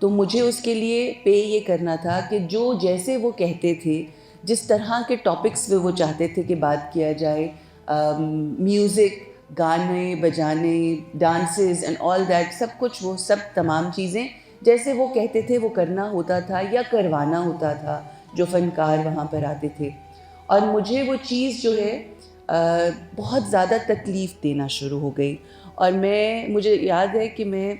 تو مجھے اس کے لیے پے یہ کرنا تھا کہ جو جیسے وہ کہتے تھے، جس طرح کے ٹاپکس پہ وہ چاہتے تھے کہ بات کیا جائے، میوزک، گانے بجانے، ڈانسز اینڈ آل دیٹ، سب کچھ، وہ سب تمام چیزیں جیسے وہ کہتے تھے وہ کرنا ہوتا تھا یا کروانا ہوتا تھا جو فنکار وہاں پر آتے تھے. اور مجھے وہ چیز جو ہے بہت زیادہ تکلیف دینا شروع ہو گئی. اور مجھے یاد ہے کہ میں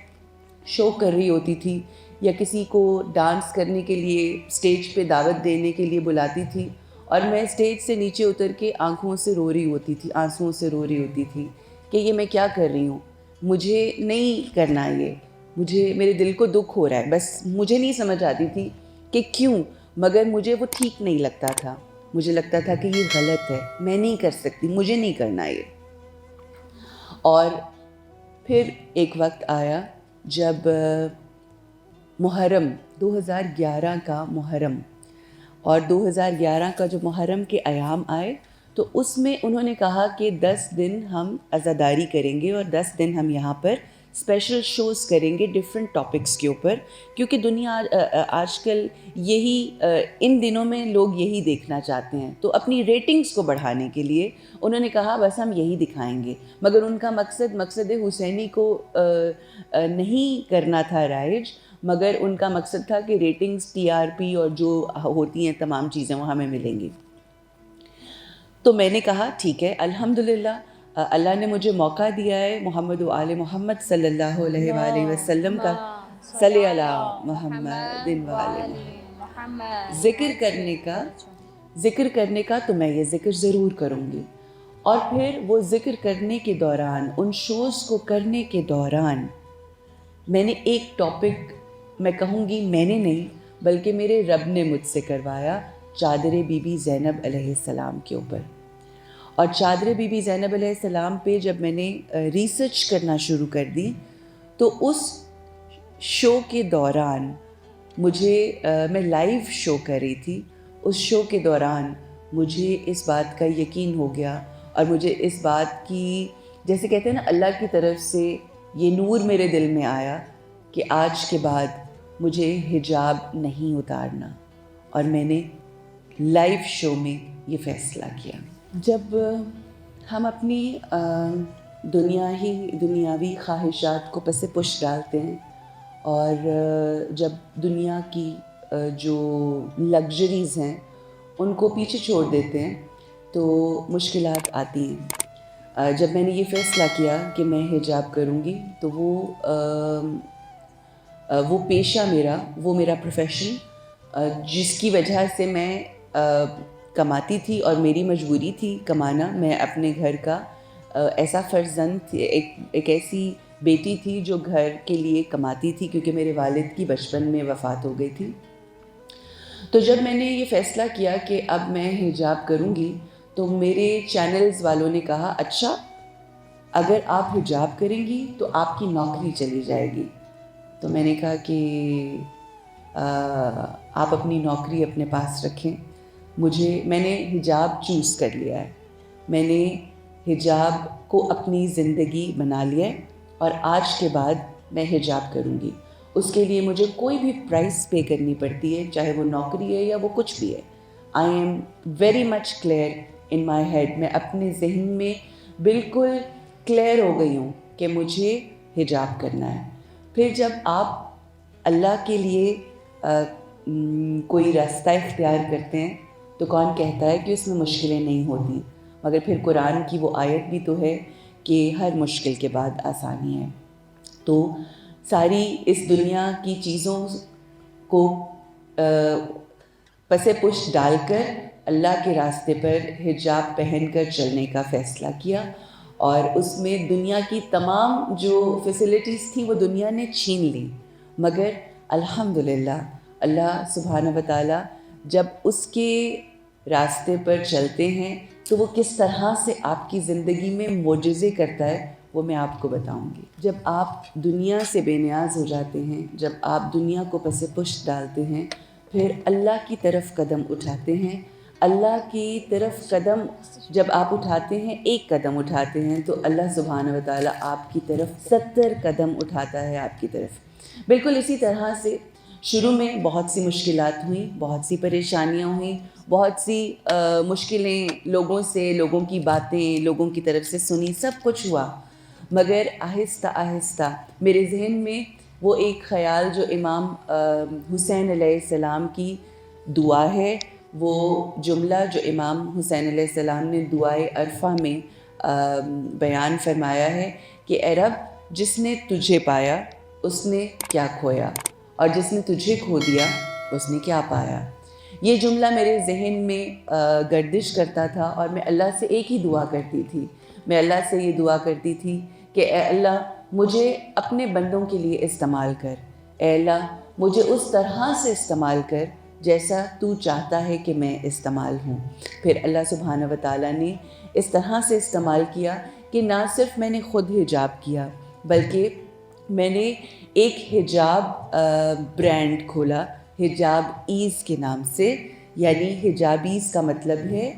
شو کر رہی ہوتی تھی یا کسی کو ڈانس کرنے کے لیے اسٹیج پہ دعوت دینے کے لیے بلاتی تھی، اور میں اسٹیج سے نیچے اتر کے آنکھوں سے رو رہی ہوتی تھی، آنسوؤں سے رو رہی ہوتی تھی کہ یہ میں کیا کر رہی ہوں، مجھے نہیں کرنا یہ، میرے دل کو دکھ ہو رہا ہے. بس مجھے نہیں سمجھ آتی تھی کہ کیوں، مگر مجھے وہ ٹھیک نہیں لگتا تھا. مجھے لگتا تھا کہ یہ غلط ہے، میں نہیں کر سکتی، مجھے نہیں کرنا یہ. اور پھر ایک وقت آیا جب محرم 2011 کا محرم، اور 2011 کا جو محرم کے ایام آئے تو اس میں انہوں نے کہا کہ 10 دن ہم عزاداری کریں گے اور 10 دن ہم یہاں پر اسپیشل شوز کریں گے ڈفرینٹ ٹاپکس کے اوپر، کیونکہ دنیا آج کل یہی ان دنوں میں لوگ یہی دیکھنا چاہتے ہیں. تو اپنی ریٹنگز کو بڑھانے کے لیے انہوں نے کہا بس ہم یہی دکھائیں گے، مگر ان کا مقصد حسینی کو نہیں کرنا تھا رائج، مگر ان کا مقصد تھا کہ ریٹنگز، TRP اور جو ہوتی ہیں تمام چیزیں وہ ہمیں ملیں گی. تو میں نے کہا ٹھیک ہے، الحمدللہ اللہ نے مجھے موقع دیا ہے محمد و آل محمد صلی اللہ علیہ وآلہ وسلم کا صلی اللہ محمد ذکر کرنے کا تو میں یہ ذکر ضرور کروں گی. اور پھر وہ ذکر کرنے کے دوران، ان شوز کو کرنے کے دوران، میں نے ایک ٹاپک، میں کہوں گی میں نے نہیں بلکہ میرے رب نے مجھ سے کروایا، چادر بی بی زینب علیہ السلام کے اوپر. اور چادر بی بی زینب علیہ السلام پہ جب میں نے ریسرچ کرنا شروع کر دی تو اس شو کے دوران میں لائیو شو کر رہی تھی. اس شو کے دوران مجھے اس بات کا یقین ہو گیا، اور مجھے اس بات کی، جیسے کہتے ہیں نا، اللہ کی طرف سے یہ نور میرے دل میں آیا کہ آج کے بعد مجھے حجاب نہیں اتارنا. اور میں نے لائیو شو میں یہ فیصلہ کیا. جب ہم اپنی دنیاوی خواہشات کو پس پش ڈالتے ہیں اور جب دنیا کی جو لگژریز ہیں ان کو پیچھے چھوڑ دیتے ہیں تو مشکلات آتی ہیں. جب میں نے یہ فیصلہ کیا کہ میں حجاب کروں گی تو وہ پیشہ میرا پروفیشن، جس کی وجہ سے میں کماتی تھی اور میری مجبوری تھی کمانا. میں اپنے گھر کا ایسا فرزند تھی، ایک ایسی بیٹی تھی جو گھر کے لیے کماتی تھی، کیونکہ میرے والد کی بچپن میں وفات ہو گئی تھی. تو جب میں نے یہ فیصلہ کیا کہ اب میں حجاب کروں گی تو میرے چینلز والوں نے کہا اچھا اگر آپ حجاب کریں گی تو آپ کی نوکری چلی جائے گی. تو میں نے کہا کہ آپ اپنی نوکری اپنے پاس رکھیں، میں نے حجاب چوز کر لیا ہے، میں نے حجاب کو اپنی زندگی بنا لیا ہے اور آج کے بعد میں حجاب کروں گی. اس کے لیے مجھے کوئی بھی پرائس پے کرنی پڑتی ہے، چاہے وہ نوکری ہے یا وہ کچھ بھی ہے. I am very much clear in my head, میں اپنے ذہن میں بالکل کلیئر ہو گئی ہوں کہ مجھے حجاب کرنا ہے. پھر جب آپ اللہ کے لیے کوئی راستہ اختیار کرتے ہیں تو کون کہتا ہے کہ اس میں مشکلیں نہیں ہوتی، مگر پھر قرآن کی وہ آیت بھی تو ہے کہ ہر مشکل کے بعد آسانی ہے. تو ساری اس دنیا کی چیزوں کو پس پش ڈال کر اللہ کے راستے پر حجاب پہن کر چلنے کا فیصلہ کیا. اور اس میں دنیا کی تمام جو فیسلٹیز تھیں وہ دنیا نے چھین لی، مگر الحمدللہ اللہ سبحانہ و تعالی جب اس کے راستے پر چلتے ہیں تو وہ کس طرح سے آپ کی زندگی میں معجزے کرتا ہے وہ میں آپ کو بتاؤں گی. جب آپ دنیا سے بے نیاز ہو جاتے ہیں، جب آپ دنیا کو پس پش ڈالتے ہیں، پھر اللہ کی طرف قدم اٹھاتے ہیں. اللہ کی طرف قدم جب آپ اٹھاتے ہیں، ایک قدم اٹھاتے ہیں تو اللہ سبحانہ و تعالیٰ آپ کی طرف 70 قدم اٹھاتا ہے آپ کی طرف. بالکل اسی طرح سے شروع میں بہت سی مشکلات ہوئیں، بہت سی پریشانیاں ہوئیں، بہت سی مشکلیں، لوگوں سے، لوگوں کی باتیں، لوگوں کی طرف سے سنی، سب کچھ ہوا، مگر آہستہ آہستہ میرے ذہن میں وہ ایک خیال جو امام حسین علیہ السلام کی دعا ہے، وہ جملہ جو امام حسین علیہ السلام نے دعائے عرفہ میں بیان فرمایا ہے کہ اے رب، جس نے تجھے پایا اس نے کیا کھویا، اور جس نے تجھے کھو دیا اس نے کیا پایا۔ یہ جملہ میرے ذہن میں گردش کرتا تھا، اور میں اللہ سے ایک ہی دعا کرتی تھی، میں اللہ سے یہ دعا کرتی تھی کہ اے اللہ، مجھے اپنے بندوں کے لیے استعمال کر، اے اللہ مجھے اس طرح سے استعمال کر جیسا تو چاہتا ہے کہ میں استعمال ہوں۔ پھر اللہ سبحانہ و تعالیٰ نے اس طرح سے استعمال کیا کہ نہ صرف میں نے خود حجاب کیا، بلکہ میں نے ایک حجاب برانڈ کھولا، حجاب ایز کے نام سے، یعنی حجابیز کا مطلب ہے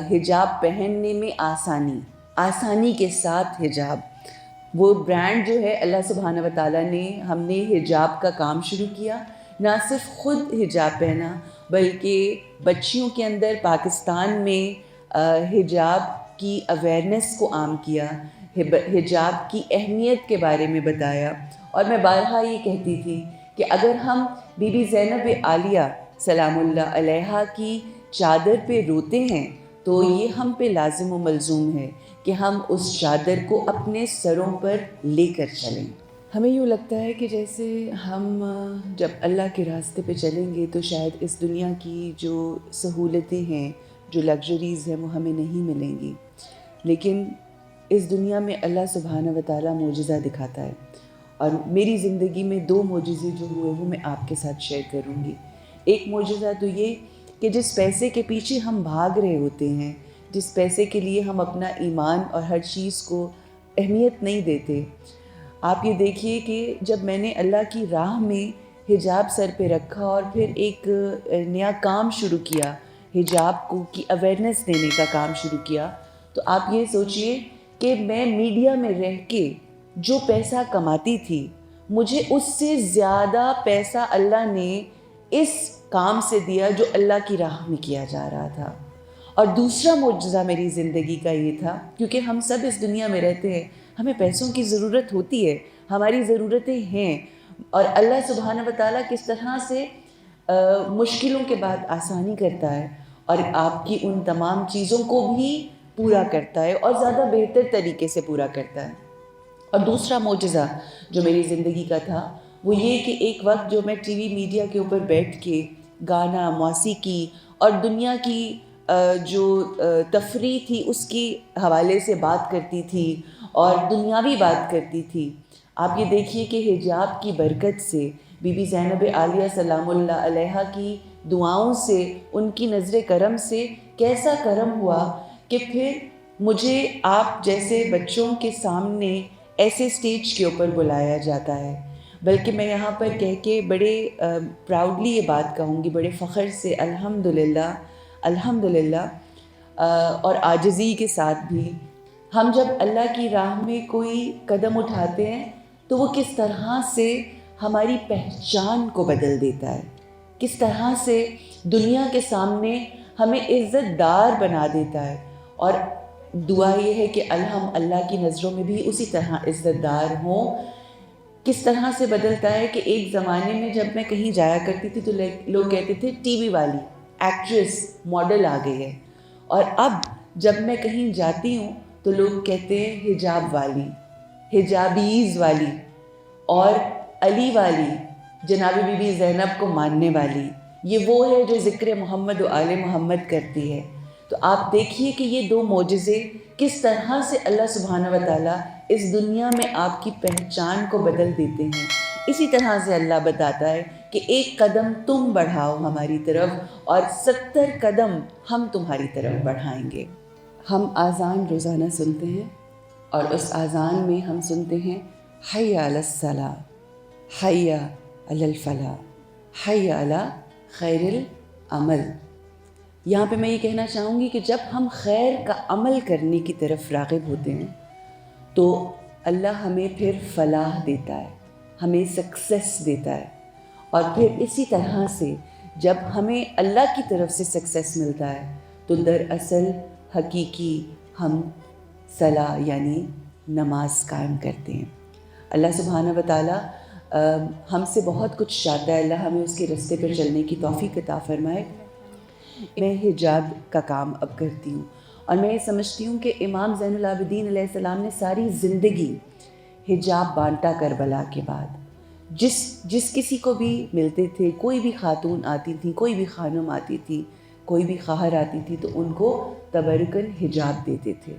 حجاب پہننے میں آسانی کے ساتھ حجاب۔ وہ برانڈ جو ہے اللہ سبحانہ و تعالیٰ نے، ہم نے حجاب کا کام شروع کیا، نہ صرف خود حجاب پہنا بلکہ بچیوں کے اندر پاکستان میں حجاب کی اویئرنیس کو عام کیا، حجاب کی اہمیت کے بارے میں بتایا۔ اور میں بارہا یہ کہتی تھی کہ اگر ہم بی بی زینب عالیہ سلام اللہ علیہا کی چادر پہ روتے ہیں تو یہ ہم پہ لازم و ملزوم ہے کہ ہم اس چادر کو اپنے سروں پر لے کر چلیں۔ ہمیں یوں لگتا ہے کہ جیسے ہم جب اللہ کے راستے پہ چلیں گے تو شاید اس دنیا کی جو سہولتیں ہیں، جو لگژریز ہیں، وہ ہمیں نہیں ملیں گی، لیکن اس دنیا میں اللہ سبحانہ و تعالیٰ معجزہ دکھاتا ہے۔ اور میری زندگی میں 2 معجزے جو ہوئے وہ میں آپ کے ساتھ شیئر کروں گی۔ ایک معجزہ تو یہ کہ جس پیسے کے پیچھے ہم بھاگ رہے ہوتے ہیں، جس پیسے کے لیے ہم اپنا ایمان اور ہر چیز کو اہمیت نہیں دیتے، آپ یہ دیکھیے کہ جب میں نے اللہ کی راہ میں حجاب سر پہ رکھا اور پھر ایک نیا کام شروع کیا، حجاب کو کی اویئرنیس دینے کا کام شروع کیا، تو آپ یہ سوچئے کہ میں میڈیا میں رہ کے جو پیسہ کماتی تھی، مجھے اس سے زیادہ پیسہ اللہ نے اس کام سے دیا جو اللہ کی راہ میں کیا جا رہا تھا۔ اور دوسرا معجزہ میری زندگی کا یہ تھا، کیونکہ ہم سب اس دنیا میں رہتے ہیں، ہمیں پیسوں کی ضرورت ہوتی ہے، ہماری ضرورتیں ہیں، اور اللہ سبحانہ و تعالیٰ کس طرح سے مشکلوں کے بعد آسانی کرتا ہے اور آپ کی ان تمام چیزوں کو بھی پورا کرتا ہے اور زیادہ بہتر طریقے سے پورا کرتا ہے۔ اور دوسرا معجزہ جو میری زندگی کا تھا وہ یہ کہ ایک وقت جو میں ٹی وی میڈیا کے اوپر بیٹھ کے گانا، موسیقی اور دنیا کی جو تفریح تھی اس کی حوالے سے بات کرتی تھی اور دنیاوی بات کرتی تھی، آپ یہ دیکھیے کہ حجاب کی برکت سے، بی بی زینب عالیہ سلام اللہ علیہا کی دعاؤں سے، ان کی نظر کرم سے کیسا کرم ہوا کہ پھر مجھے آپ جیسے بچوں کے سامنے ایسے سٹیج کے اوپر بلایا جاتا ہے۔ بلکہ میں یہاں پر کہہ کے بڑے پراؤڈلی یہ بات کہوں گی، بڑے فخر سے الحمدللہ الحمدللہ اور عاجزی کے ساتھ بھی، ہم جب اللہ کی راہ میں کوئی قدم اٹھاتے ہیں تو وہ کس طرح سے ہماری پہچان کو بدل دیتا ہے، کس طرح سے دنیا کے سامنے ہمیں عزت دار بنا دیتا ہے۔ اور دعا یہ ہے کہ ہم اللہ کی نظروں میں بھی اسی طرح عزت دار ہوں۔ کس طرح سے بدلتا ہے کہ ایک زمانے میں جب میں کہیں جایا کرتی تھی تو لوگ کہتے تھے ٹی وی والی ایکٹریس ماڈل آ گئی ہے، اور اب جب میں کہیں جاتی ہوں تو لوگ کہتے ہیں حجاب والی، حجابیز والی، اور علی والی، جناب بی بی زینب کو ماننے والی، یہ وہ ہے جو ذکر محمد و آل محمد کرتی ہے۔ تو آپ دیکھیے کہ یہ 2 معجزے کس طرح سے اللہ سبحانہ و تعالیٰ اس دنیا میں آپ کی پہچان کو بدل دیتے ہیں۔ اسی طرح سے اللہ بتاتا ہے کہ ایک قدم تم بڑھاؤ ہماری طرف اور 70 قدم ہم تمہاری طرف بڑھائیں گے۔ ہم اذان روزانہ سنتے ہیں اور اس اذان میں ہم سنتے ہیں حی علی الصلاۃ، حی علی الفلاح، حی علی خیر العمل۔ یہاں پہ میں یہ کہنا چاہوں گی کہ جب ہم خیر کا عمل کرنے کی طرف راغب ہوتے ہیں تو اللہ ہمیں پھر فلاح دیتا ہے، ہمیں سکسیس دیتا ہے، اور پھر اسی طرح سے جب ہمیں اللہ کی طرف سے سکسیس ملتا ہے تو دراصل حقیقی ہم صلاح یعنی نماز قائم کرتے ہیں۔ اللہ سبحانہ و تعالیٰ ہم سے بہت کچھ چاہتا ہے، اللہ ہمیں اس کے رستے پر چلنے کی توفیق عطا فرمائے۔ میں حجاب کا کام اب کرتی ہوں اور میں یہ سمجھتی ہوں کہ امام زین العابدین علیہ السلام نے ساری زندگی حجاب بانٹا کربلا کے بعد۔ جس کسی کو بھی ملتے تھے، کوئی بھی خاتون آتی تھی، کوئی بھی خانم آتی تھی، کوئی بھی خواہر آتی تھی، تو ان کو تبرکاً حجاب دیتے تھے۔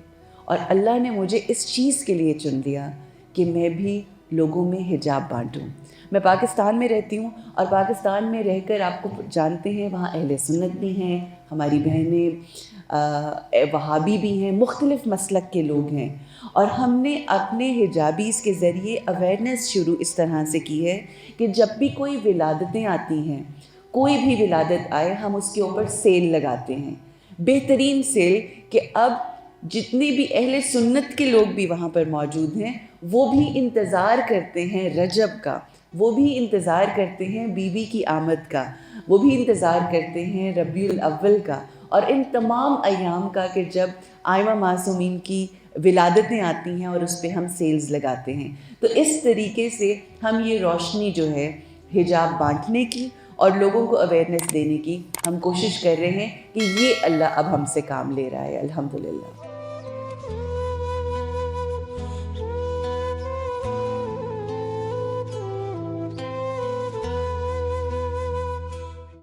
اور اللہ نے مجھے اس چیز کے لیے چن لیا کہ میں بھی لوگوں میں حجاب بانٹوں۔ میں پاکستان میں رہتی ہوں اور پاکستان میں رہ کر آپ کو جانتے ہیں وہاں اہل سنت بھی ہیں، ہماری بہنیں وہابی بھی ہیں، مختلف مسلک کے لوگ ہیں، اور ہم نے اپنے حجابیز کے ذریعے اویئرنیس شروع اس طرح سے کی ہے کہ جب بھی کوئی ولادتیں آتی ہیں، کوئی بھی ولادت آئے، ہم اس کے اوپر سیل لگاتے ہیں، بہترین سیل، کہ اب جتنے بھی اہل سنت کے لوگ بھی وہاں پر موجود ہیں وہ بھی انتظار کرتے ہیں رجب کا، وہ بھی انتظار کرتے ہیں بی بی کی آمد کا، وہ بھی انتظار کرتے ہیں ربیع الاول کا، اور ان تمام ایام کا کہ جب آئمہ معصومین کی ولادتیں آتی ہیں اور اس پہ ہم سیلز لگاتے ہیں۔ تو اس طریقے سے ہم یہ روشنی جو ہے حجاب بانٹنے کی اور لوگوں کو اویئرنیس دینے کی ہم کوشش کر رہے ہیں کہ یہ اللہ اب ہم سے کام لے رہا ہے، الحمدللہ۔